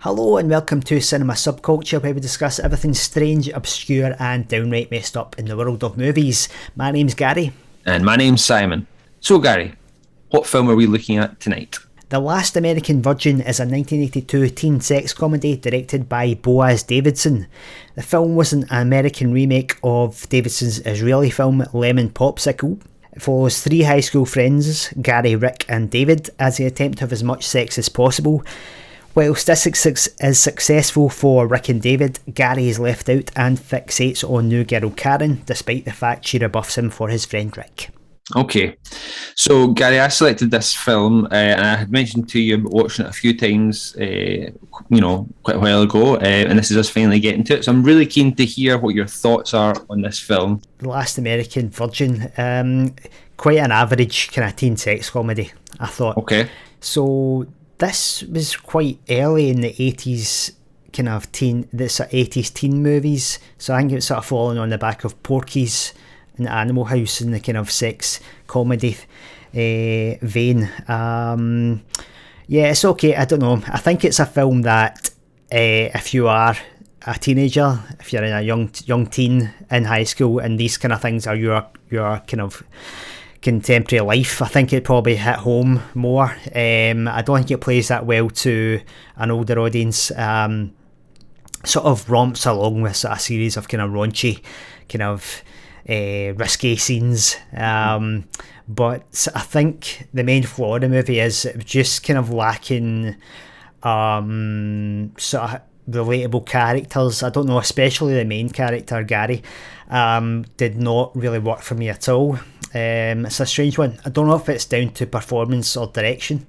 Hello and welcome to Cinema Subculture, where we discuss everything strange, obscure and downright messed up in the world of movies. My name's Gary. And my name's Simon. So Gary, what film are we looking at tonight? The Last American Virgin is a 1982 teen sex comedy directed by Boaz Davidson. The film was an American remake of Davidson's Israeli film Lemon Popsicle. It follows three high school friends, Gary, Rick and David, as they attempt to have as much sex as possible. Whilst this is successful for Rick and David, Gary is left out and fixates on new girl Karen, despite the fact she rebuffs him for his friend Rick. Okay, so Gary, I selected this film and I had mentioned to you watching it a few times, quite a while ago, and this is us finally getting to it. So I'm really keen to hear what your thoughts are on this film. The Last American Virgin, quite an average kind of teen sex comedy, I thought. Okay. So this was quite early in the 80s kind of teen, the sort of 80s teen movies. So I think it's sort of falling on the back of Porky's and Animal House in the kind of sex comedy vein. Yeah, it's okay. I don't know. I think it's a film that if you are a teenager, if you're in a young teen in high school and these kind of things are your kind of contemporary life, I think it probably hit home more. I don't think it plays that well to an older audience. Sort of romps along with sort of a series of kind of raunchy, kind of risky scenes. But I think the main flaw in the movie is it was just kind of lacking sort of relatable characters. I don't know, especially the main character, Gary, did not really work for me at all. It's a strange one. I don't know if it's down to performance or direction,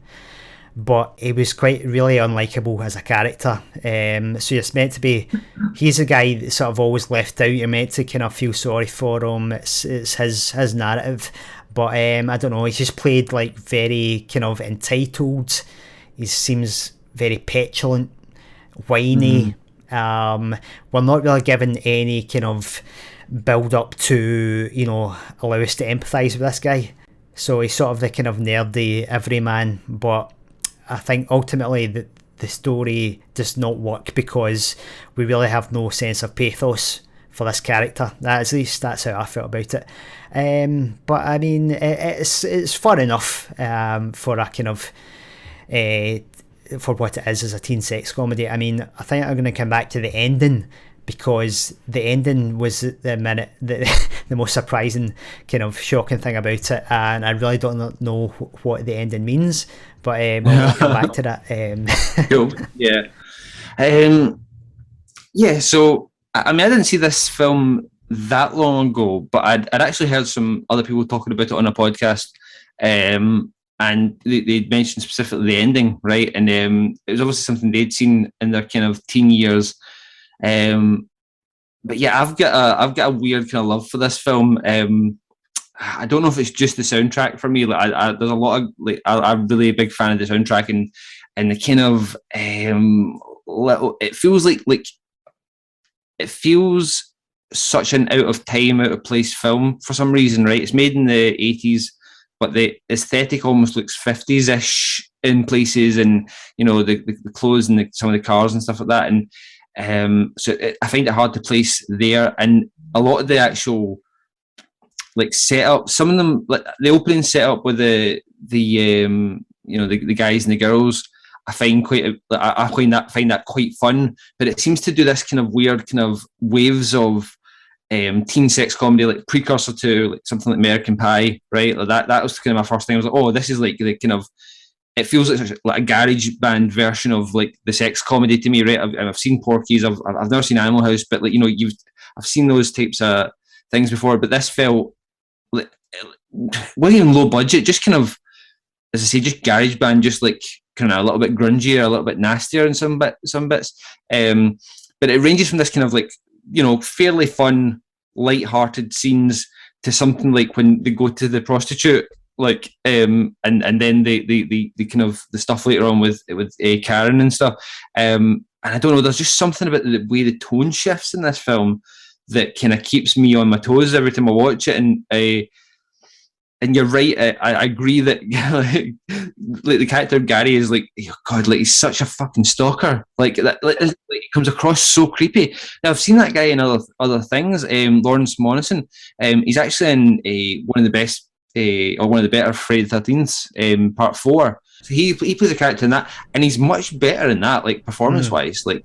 but he was quite really unlikable as a character. So it's meant to be, he's a guy that's sort of always left out. You're meant to kind of feel sorry for him. It's his narrative, but I don't know. He's just played like very kind of entitled. He seems very petulant, whiny. We're not really given any kind of build up to, allow us to empathise with this guy. So he's sort of the kind of nerdy everyman, but I think ultimately the story does not work because we really have no sense of pathos for this character. At least that's how I felt about it. But I mean, it's fun enough for a kind of for what it is as a teen sex comedy. I mean, I think I'm going to come back to the ending, because the ending was the most surprising kind of shocking thing about it, and I really don't know what the ending means, but I'll come back to that. Cool. Yeah. So I mean, I didn't see this film that long ago, but I'd actually heard some other people talking about it on a podcast, and they mentioned specifically the ending, right? And it was obviously something they'd seen in their kind of teen years. But yeah, I've got a weird kind of love for this film. I don't know if it's just the soundtrack for me. Like, there's a lot of I'm really a big fan of the soundtrack and the kind of it feels like it feels such an out of time, out of place film for some reason, right? It's made in the 80s, but the aesthetic almost looks 50s-ish in places, and the clothes and some of the cars and stuff like that. And I find it hard to place there, and a lot of the actual setup, some of them, like the opening setup with the guys and the girls, I find find that quite fun. But it seems to do this kind of weird kind of waves of teen sex comedy, like precursor to like something like American Pie, right? Like that was kind of my first thing. I was like, oh, this is like the kind of, it feels like a garage band version of like the sex comedy to me, right? I've seen Porky's, I've never seen Animal House, but like I've seen those types of things before. But this felt like wasn't even low budget, just kind of, as I say, just garage band, just like kind of a little bit grungier, a little bit nastier in some bits. But it ranges from this kind of like fairly fun, light-hearted scenes to something like when they go to the prostitute. Like and then the kind of the stuff later on with Karen and stuff, and I don't know, there's just something about the way the tone shifts in this film that kind of keeps me on my toes every time I watch it. And and you're right. I agree that like the character of Gary is like, oh God, like he's such a fucking stalker. Like that, like he comes across so creepy. Now I've seen that guy in other things. Lawrence Monison. He's actually in one of the best or one of the better Friday the 13th, Part 4. So he plays a character in that, and he's much better in that, like performance wise. Like,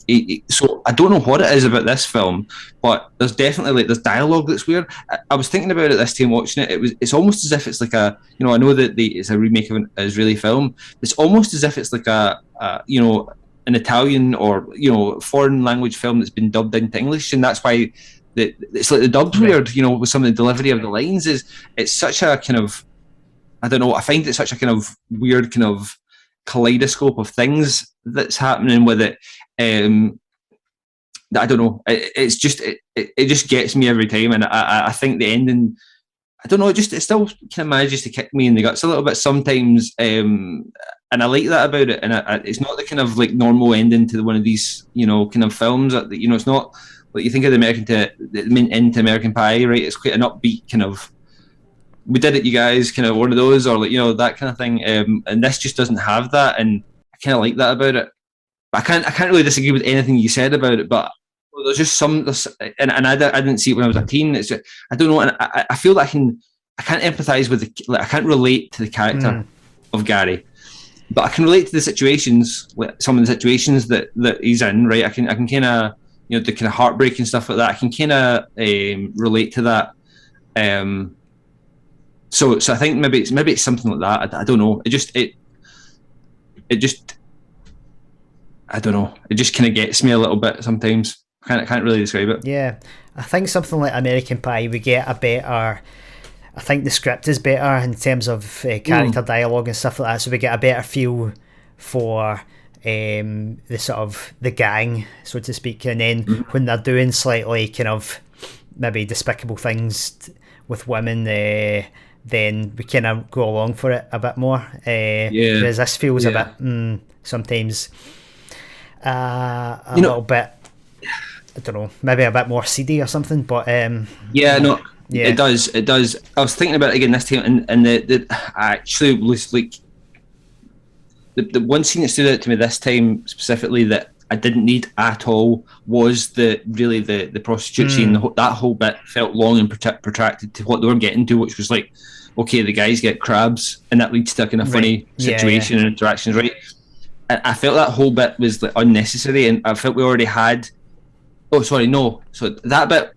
so I don't know what it is about this film, but there's definitely like there's dialogue that's weird. I was thinking about it this time watching it. It's almost as if it's like a, you know, I know that it's a remake of an Israeli film. It's almost as if it's like a you know, an Italian or, you know, foreign language film that's been dubbed into English, and that's why it's like the dub's weird. You know, with some of the delivery of the lines it's such a kind of, I don't know. I find it such a kind of weird kind of kaleidoscope of things that's happening with it. I don't know. It's just it just gets me every time, and I think the ending, I don't know. It still kind of manages to kick me in the guts a little bit sometimes, and I like that about it. And it's not the kind of like normal ending to one of these, you know, kind of films that, you know, it's not like you think of the into American Pie, right? It's quite an upbeat kind of, we did it, you guys, kind of one of those, or like, you know, that kind of thing. And this just doesn't have that, and I kind of like that about it. But I can't really disagree with anything you said about it. But there's just and I didn't see it when I was a teen. It's just, I don't know, and I feel that I can't empathise with I can't relate to the character of Gary, but I can relate to the situations, like some of the situations that he's in. Right, I can kind of, you know, the kind of heartbreak and stuff like that. I can kind of relate to that. So I think maybe it's something like that. I don't know. It just I don't know. It just kind of gets me a little bit sometimes. I can't really describe it. Yeah, I think something like American Pie, we get a better. I think the script is better in terms of character dialogue and stuff like that. So we get a better feel for the sort of the gang, so to speak. And then when they're doing slightly kind of maybe despicable things with women, then we kind of go along for it a bit more. Whereas this feels a bit sometimes a little bit, I don't know, maybe a bit more seedy or something. But it does. I was thinking about it again this time, and the I actually was like, the one scene that stood out to me this time specifically that I didn't need at all was the prostitute scene. That whole bit felt long and protracted to what they were getting to, which was like, okay, the guys get crabs, and that leads to a kind of funny situation and interactions, right? And I felt that whole bit was like unnecessary, and I felt we already had. Oh, sorry, no. So that bit,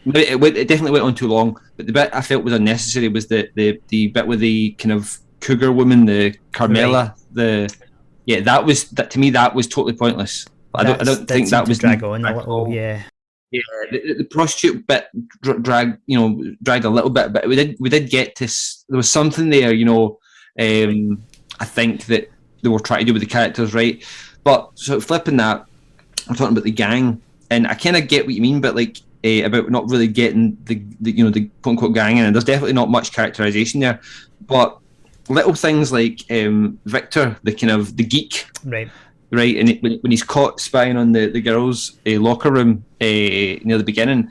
it definitely went on too long. But the bit I felt was unnecessary was the bit with the kind of cougar woman, the Carmela, that was to me that was totally pointless. I don't think that was drag on a little. Yeah, the prostitute bit dragged a little bit, but we did get to, there was something there, you know. I think that they were trying to do with the characters, right? But so flipping that, I'm talking about the gang, and I kind of get what you mean, but like about not really getting the quote unquote gang in, and there's definitely not much characterization there, but little things like Victor, the kind of the geek, right, and when he's caught spying on the girls' locker room near the beginning,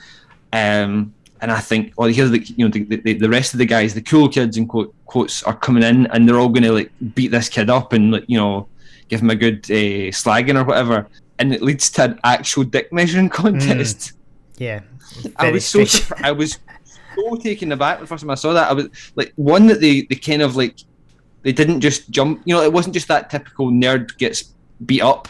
and I think, well, here's the rest of the guys, the cool kids in quotes, are coming in, and they're all going to like beat this kid up and like, you know, give him a good slagging or whatever, and it leads to an actual dick measuring contest. Yeah, I was so taken aback the first time I saw that. I was like, one, that they kind of like, they didn't just jump, you know, it wasn't just that typical nerd gets beat up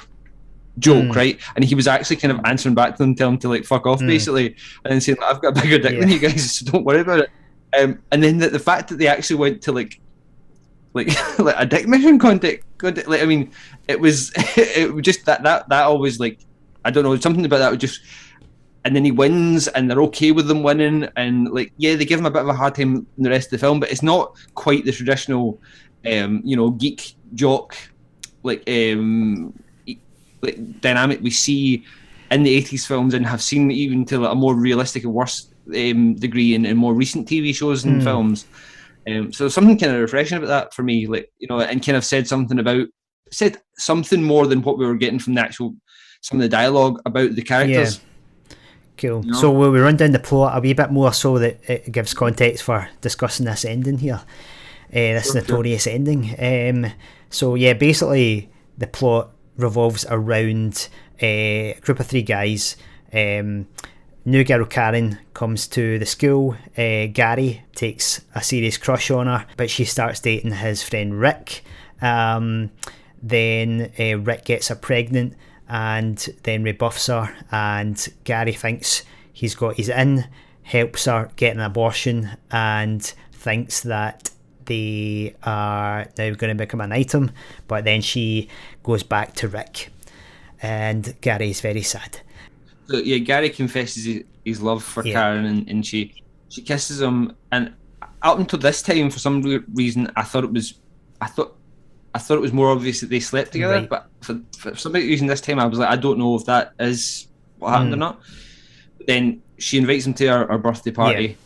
joke, right? And he was actually kind of answering back to them, telling them to like fuck off basically, and then saying, I've got a bigger dick than you guys, so don't worry about it. And then the fact that they actually went to like a dick measuring contest, like, I mean, it was just that always, like, I don't know, something about that was just. And then he wins, and they're okay with them winning, and like, yeah, they give him a bit of a hard time in the rest of the film, but it's not quite the traditional, geek jock like dynamic we see in the 80s films, and have seen even to a more realistic and worse degree in more recent TV shows and films. So something kind of refreshing about that for me, like, you know, and kind of said something more than what we were getting from the actual some of the dialogue about the characters. Cool. You know? So will we run down the plot a wee bit more so that it gives context for discussing this ending here? This notorious ending. So yeah, basically the plot revolves around a group of 3 guys. New girl Karen comes to the school. Gary takes a serious crush on her, but she starts dating his friend Rick. Then Rick gets her pregnant and then rebuffs her, and Gary thinks he's got his in, helps her get an abortion, and thinks that they are now going to become an item, but then she goes back to Rick, and Gary's very sad. So yeah, Gary confesses his love for Karen, and she kisses him. And up until this time, for some reason, I thought it was more obvious that they slept together. Right. But for some reason, this time I was like, I don't know if that is what happened or not. But then she invites him to her birthday party,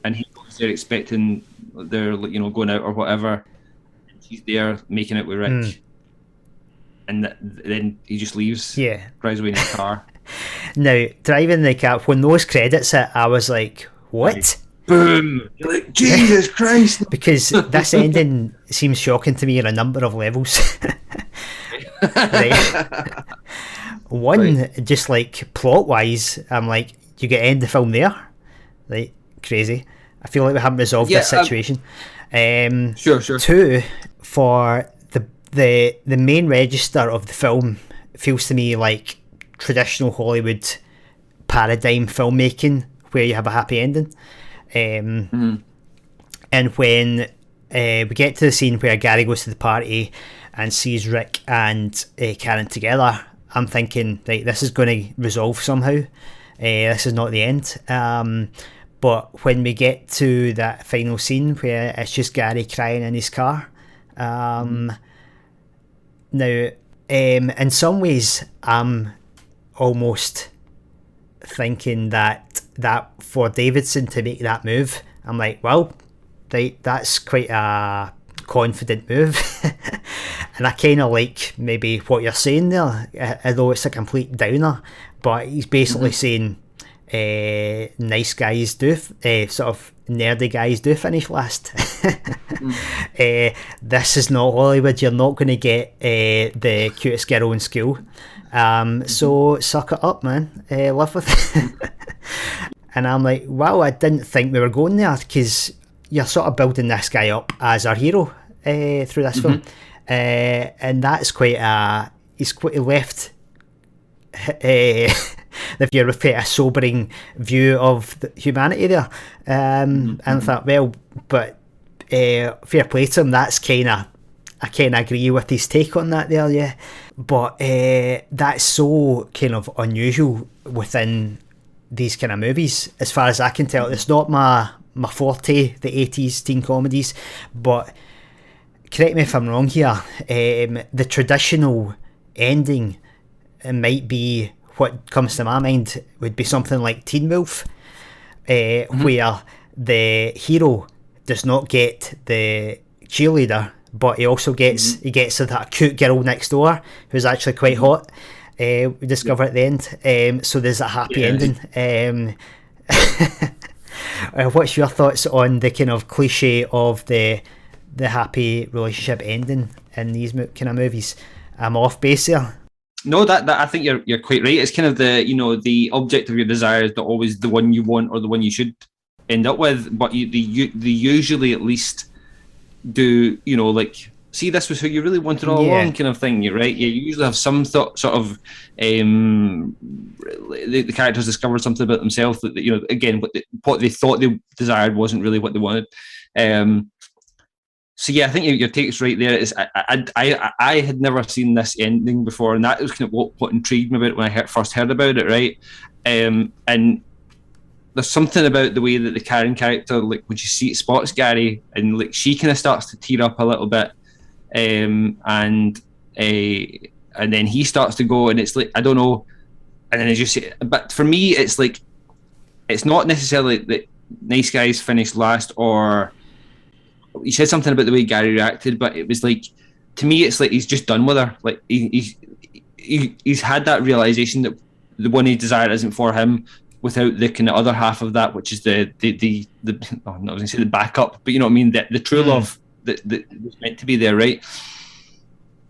and he goes there expecting they're going out or whatever. And she's there making it with Rick, and then he just leaves. Yeah, drives away in his car. Now, driving the car, when those credits hit, I was like, what? Right. Boom! You're like, Jesus Christ! Because this ending seems shocking to me on a number of levels. Right. One, just like plot-wise, I'm like, you get end the film there? Like, crazy. I feel like we haven't resolved this situation. Sure. 2, for the main register of the film feels to me like traditional Hollywood paradigm filmmaking where you have a happy ending. And when we get to the scene where Gary goes to the party and sees Rick and Karen together, I'm thinking, right, this is going to resolve somehow. This is not the end. But when we get to that final scene where it's just Gary crying in his car, now, in some ways, I'm almost thinking that for Davidson to make that move, I'm like, well, that's quite a confident move. And I kind of like maybe what you're saying there, although it's a complete downer, but he's basically saying nice guys do, sort of nerdy guys do finish last. This is not Hollywood. You're not going to get the cutest girl in school. So suck it up, man. Live with it. And I'm like, wow, I didn't think we were going there, because you're sort of building this guy up as our hero through this film. And that's he's quite left if you repeat a sobering view of humanity there. And I thought, well, but fair play to him, I kind of agree with his take on that there, yeah. But that's so kind of unusual within these kind of movies, as far as I can tell. It's not my forte, the 80s teen comedies, but correct me if I'm wrong here, the traditional ending might be, what comes to my mind would be something like Teen Wolf, where the hero does not get the cheerleader, but he also gets that cute girl next door who's actually quite hot. We discover at the end. So there's a happy ending. What's your thoughts on the kind of cliche of the happy relationship ending in these kind of movies? I'm off base here. No, that I think you're quite right. It's kind of the object of your desire is not always the one you want or the one you should end up with, but they usually at least do, like, see, this was who you really wanted all along, kind of thing. You're right. You usually have some sort of the characters discovered something about themselves that again, what they thought they desired wasn't really what they wanted. So yeah, I think your take is right there. I had never seen this ending before, and that was kind of what intrigued me about it when I first heard about it, right? And there's something about the way that the Karen character, like when she spots Gary, and like she kind of starts to tear up a little bit, and then he starts to go, and it's like, I don't know, and then as you say, but for me, it's like, it's not necessarily that nice guys finish last, or you said something about the way Gary reacted, but it was like, to me, it's like he's just done with her. Like he's had that realization that the one he desired isn't for him. without the kind of other half of that, which is the oh, I'm not going to say the backup, but you know what I mean, the true love that was meant to be there, right?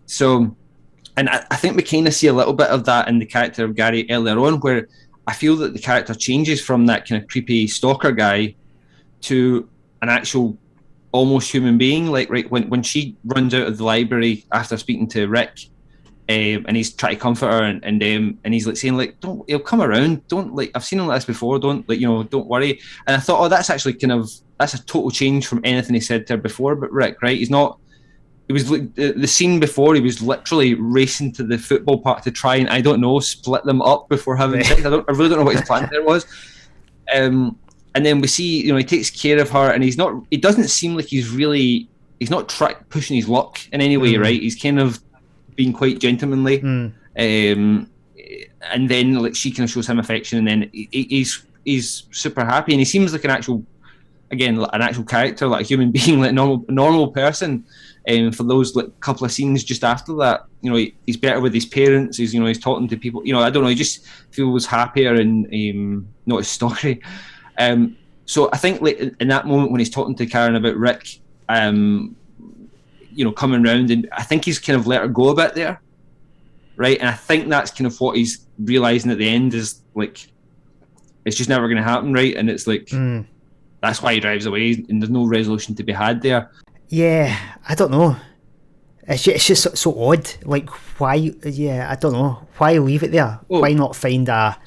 So, and I think we kind of see a little bit of that in the character of Gary earlier on, where I feel that the character changes from that kind of creepy stalker guy to an actual almost human being. Like, right, when she runs out of the library after speaking to Rick, and he's trying to comfort her, and he's like saying, like, don't, he'll come around, don't, like, I've seen him like this before, don't, like, you know, don't worry. And I thought, oh, that's actually that's a total change from anything he said to her before. But Rick, right, it was the scene before, he was literally racing to the football park to try and, I don't know, split them up before having sex. I really don't know what his plan there was. And then we see, you know, he takes care of her, and it doesn't seem like he's not pushing his luck in any way, right? He's kind of being quite gentlemanly. And then, like, she kind of shows him affection, and then he's super happy, and he seems like an actual character, like a human being, like a normal person. For those, like, couple of scenes just after that, you know, he's better with his parents. He's talking to people. You know, I don't know. He just feels happier and not as stalkery. So I think, like, in that moment when he's talking to Karen about Rick, you know, coming round, and I think he's kind of let her go a bit there, right? And I think that's kind of what he's realising at the end is, like, it's just never going to happen, right? And it's like that's why he drives away, and there's no resolution to be had there. Yeah, I don't know. It's just so odd. Like, why? Yeah, I don't know. Why leave it there? Well, why not find a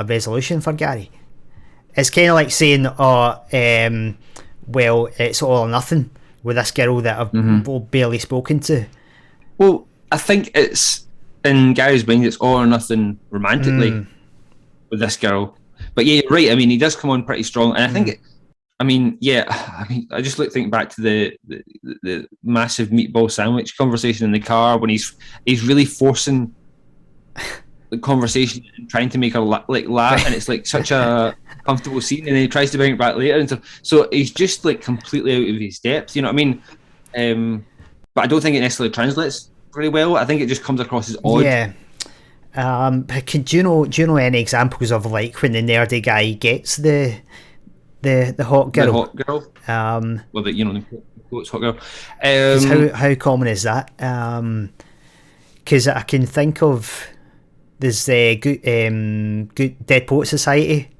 resolution for Gary? It's kind of like saying, well, it's all or nothing with this girl that I've barely spoken to. Well, I think it's, in Gary's mind, it's all or nothing romantically with this girl. But yeah, you're right. I mean, he does come on pretty strong, and I think I just think back to the massive meatball sandwich conversation in the car when he's really forcing the conversation and trying to make her laugh, and it's like such a comfortable scene, and then he tries to bring it back later and stuff. So he's just, like, completely out of his depth. You know what I mean? But I don't think it necessarily translates very well. I think it just comes across as odd. Yeah. Do you know any examples of, like, when the nerdy guy gets the hot girl? The hot girl. Well, the quotes hot girl. How common is that? Because I can think of there's the good Dead Poet Society.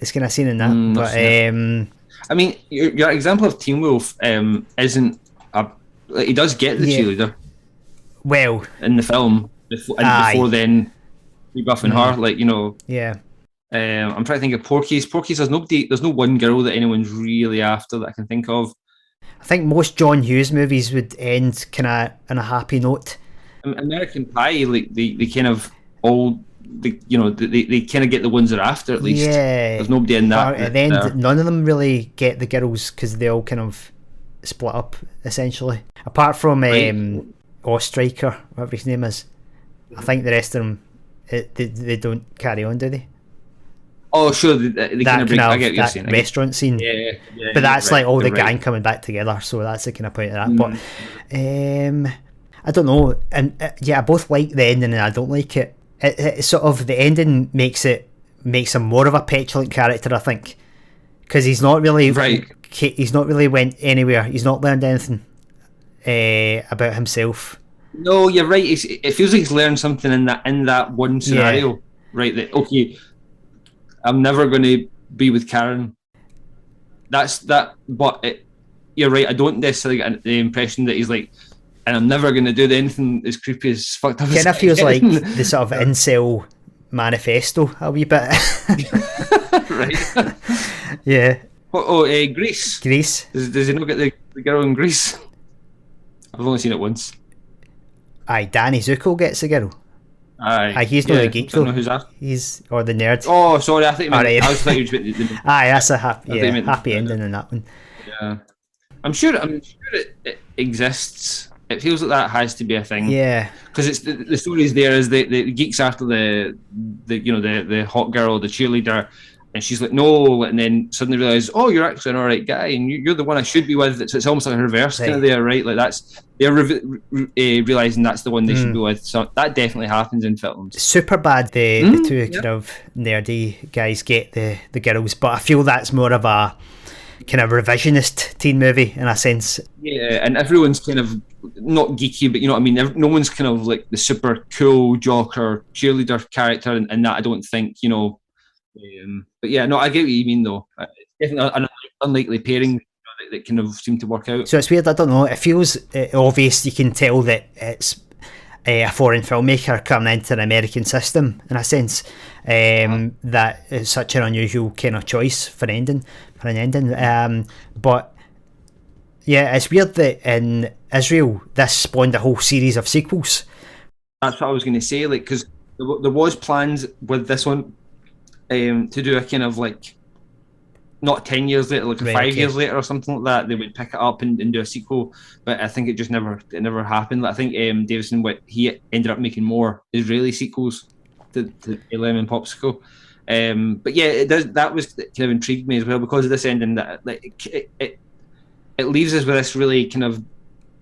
It's kind of seen in that, but I mean, your example of Teen Wolf isn't he does get the cheerleader. Well, in the film, before then rebuffing her, like, you know. Yeah. I'm trying to think of Porky's. There's no one girl that anyone's really after that I can think of. I think most John Hughes movies would end kind of on a happy note. American Pie, like, they kind of all, they kind of get the ones they're after, at least. Yeah. There's nobody in that. At the end, none of them really get the girls because they all kind of split up, essentially. Apart from Ostriker, whatever his name is. I think the rest of them, they don't carry on, do they? Oh, sure. They kind of break. I get what you're saying. Restaurant scene. Yeah. But that's like all the gang coming back together, so that's the kind of point of that. But I don't know. And I both like the ending and I don't like it. It sort of, the ending makes him more of a petulant character, I think, because he's not really He's not really went anywhere. He's not learned anything about himself. No, you're right. It feels like he's learned something in that one scenario, right? That, okay, I'm never going to be with Karen. That's that. But you're right. I don't necessarily get the impression that he's like, and I'm never going to do anything as creepy as fucked up. Kind of feels like the sort of incel manifesto a wee bit. Right. Yeah. Grease. Grease. Does he not get the girl in Grease? I've only seen it once. Aye, Danny Zuko gets the girl. Aye, he's not the geek though. Who's that? He's the nerd. Oh, sorry, I think. I thought you were the aye, that's a happy ending in that one. Yeah, I'm sure it exists. It feels like that has to be a thing. Yeah, because it's the stories there is the geeks after the hot girl, the cheerleader, And she's like, no, and then suddenly realize, oh, you're actually an all right guy, and you're the one I should be with. So it's almost like a reverse kind of there, right? Like they're realizing that's the one they should be with. So that definitely happens in films. Superbad, the two kind of nerdy guys get the girls, but I feel that's more of a kind of revisionist teen movie in a sense. Yeah, and everyone's kind of not geeky, but you know what I mean. No one's kind of like the super cool jock or cheerleader character, and that I don't think, you know. But yeah, no, I get what you mean though. It's definitely an unlikely pairing that kind of seem to work out. So it's weird. I don't know. It feels obvious. You can tell that it's a foreign filmmaker coming into an American system in a sense. That is such an unusual kind of choice for an ending. But yeah, it's weird that in Israel this spawned a whole series of sequels. That's what I was going to say. Like, because there was plans with this one. To do a kind of like not 10 years later, like 5 years later or something like that, they would pick it up and do a sequel. But I think it just never happened. Like, I think Davidson, he ended up making more Israeli sequels to Lemon Popsicle. But yeah, that was kind of intrigued me as well because of this ending. That like it leaves us with this really kind of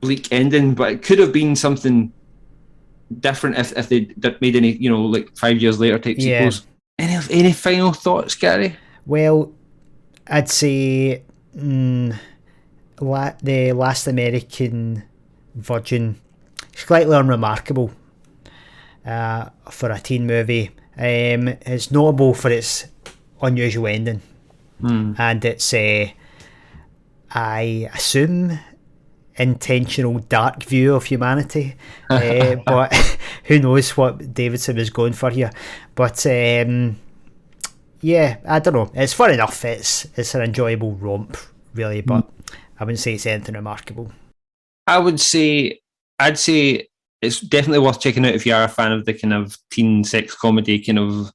bleak ending, but it could have been something different if they made any, you know, like 5 years later type sequels. Any final thoughts, Gary? Well, I'd say the Last American Virgin, slightly unremarkable for a teen movie. It's notable for its unusual ending, and it's I assume intentional dark view of humanity, but who knows what Davidson was going for here. But yeah, I don't know, it's fun enough. It's an enjoyable romp really, but I wouldn't say it's anything remarkable. I'd say it's definitely worth checking out if you are a fan of the kind of teen sex comedy kind of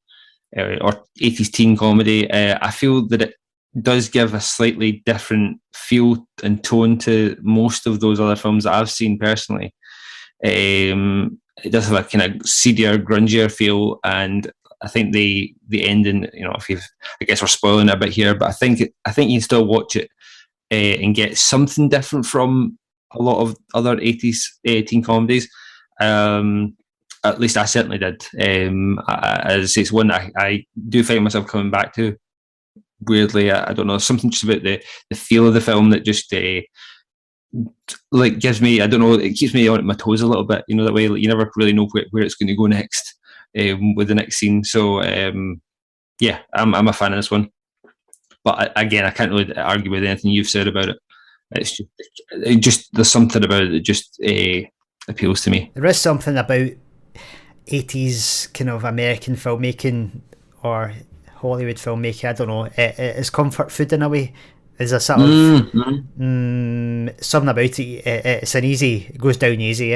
or 80s teen comedy. I feel that it does give a slightly different feel and tone to most of those other films that I've seen personally. It does have a kind of seedier, grungier feel, and I think the ending, you know, I guess we're spoiling it a bit here, but I think you can still watch it and get something different from a lot of other 80s teen comedies. At least I certainly did. As it's one that I do find myself coming back to. Weirdly, I don't know, something just about the feel of the film that just like gives me, I don't know, it keeps me on my toes a little bit, you know, that way like, you never really know where it's going to go next with the next scene. So yeah, I'm a fan of this one, but again, I can't really argue with anything you've said about it. It's just there's something about it that just appeals to me. There is something about 80s kind of American filmmaking or Hollywood filmmaking, I don't know, it's comfort food in a way. There's a sort of something about it. It's an easy, it goes down easy.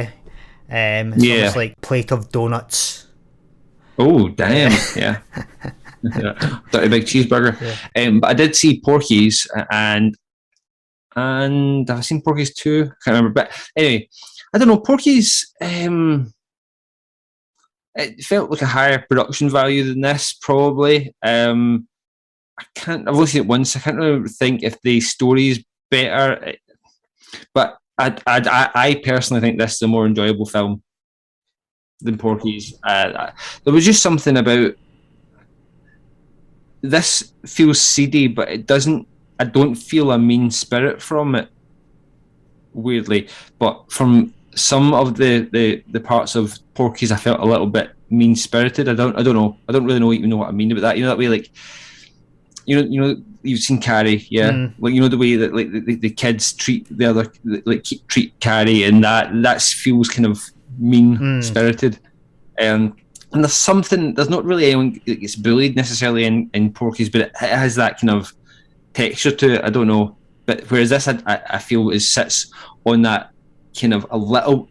It's almost like plate of donuts. Oh damn! Yeah, dirty big cheeseburger. Yeah. But I did see Porky's, and I've seen Porky's too. I can't remember, but anyway, I don't know. Porky's. It felt like a higher production value than this, probably. I've only seen it once. I can't really think if the story is better, but I personally think this is a more enjoyable film than Porky's. There was just something about this feels seedy, but it doesn't. I don't feel a mean spirit from it. Weirdly, but from some of the parts of Porky's, I felt a little bit mean spirited. I don't know. I don't really even know what I mean about that. You know that way, like you know, you've seen Carrie, yeah. Like you know the way that like the kids treat the other, like treat Carrie, and that feels kind of mean spirited. And there's something. There's not really anyone that gets bullied necessarily in Porky's, but it has that kind of texture to it. I don't know. But whereas this, I feel it sits on that kind of a little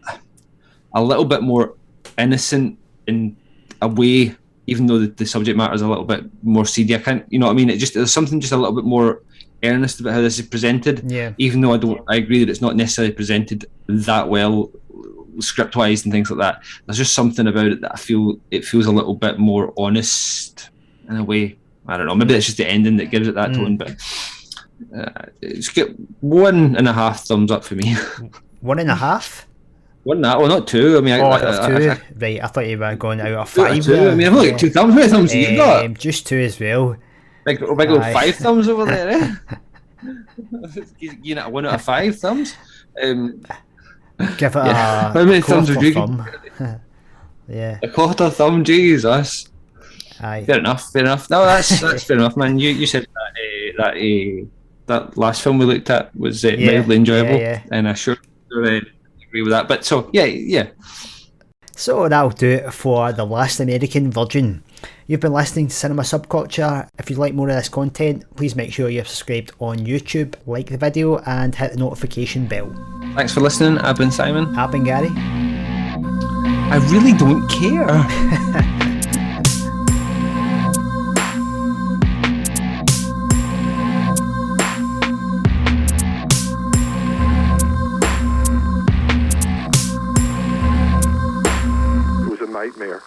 bit more innocent in a way, even though the subject matter is a little bit more seedy. I can't, you know what I mean? There's something just a little bit more earnest about how this is presented. Yeah. Even though I agree that it's not necessarily presented that well, script wise and things like that. There's just something about it that I feel it feels a little bit more honest in a way. I don't know. Maybe it's just the ending that gives it that tone, but it's got 1.5 thumbs up for me. 1.5? Well, not 2. I mean, out of 2. Right, I thought you were going out of 5. 2. I mean, I've only got 2 thumbs. How many thumbs have you got? Just 2 as well. Big old 5 thumbs over there, eh? You know, 1 out of 5 thumbs. Give it How many thumbs would you thumb. Yeah. A quarter thumb, Jesus. Aye. Fair enough. No, that's fair enough, man. You said that last film we looked at was mildly enjoyable, and I sure agree with that. But so yeah. So that'll do it for The Last American Virgin. You've been listening to Cinema Subculture. If you'd like more of this content, please make sure you're subscribed on YouTube, like the video, and hit the notification bell. Thanks for listening. I've been Simon. I've been Gary. I really don't care. Nightmare.